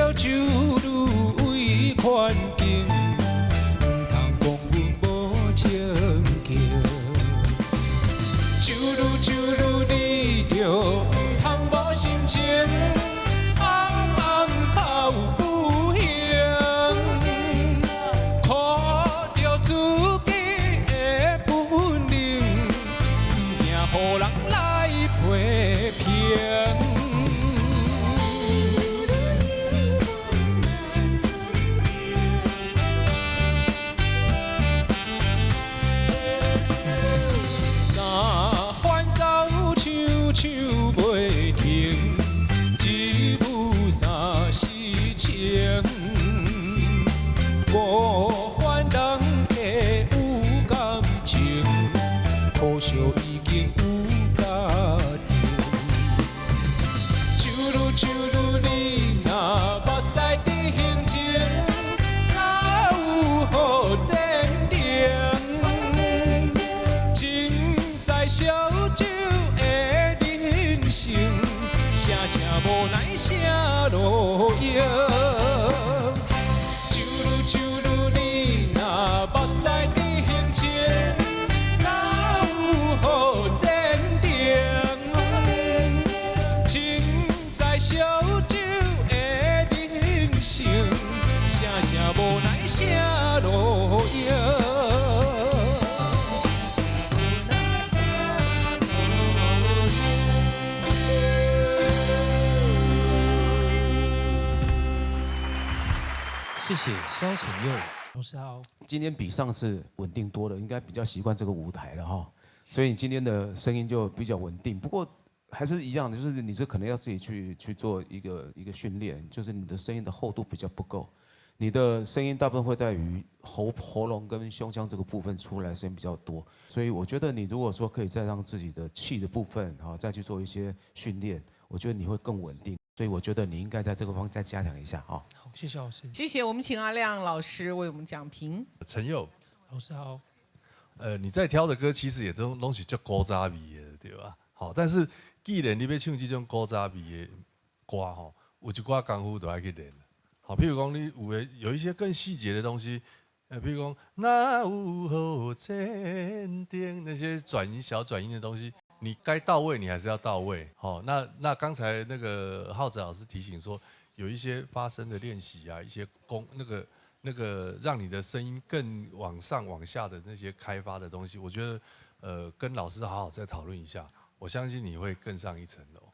了就愈为宽敬，唔通讲阮无情景。就愈你着唔通无心情，红口不行，看着自己的本领，唔惊予人来批评。唱袂停，一舞三世情。无烦人客有感情，可惜已经有家庭。就愈你若目屎伫胸前，哪有好坚定？真在小酒。声声无奈声路用，就愈你若目屎伫胸前，哪有好坚定？情在烧酒的人生，声声无奈声路用。谢谢萧承佑老师好。今天比上次稳定多了，应该比较习惯这个舞台了哈，所以你今天的声音就比较稳定。不过还是一样的，就是你这可能要自己去做一个训练，就是你的声音的厚度比较不够，你的声音大部分会在于喉咙跟胸腔这个部分出来声音比较多，所以我觉得你如果说可以再让自己的气的部分哈再去做一些训练，我觉得你会更稳定。所以我觉得你应该在这个方面再加强一下哈。好，谢谢老师。谢谢，我们请阿亮老师为我们讲评。承佑，老师好。你在挑的歌其实也都是叫古早味的，对吧？好，但是既然你要唱这种古早味的歌吼，有一寡功夫都要去练。好，譬如讲你有一些更细节的东西，譬如讲哪有好坚定那些小转音的东西。你该到位，你还是要到位。好，那刚才那个浩子老师提醒说，有一些发声的练习啊，一些那个让你的声音更往上往下的那些开发的东西，我觉得跟老师好好再讨论一下，我相信你会更上一层楼。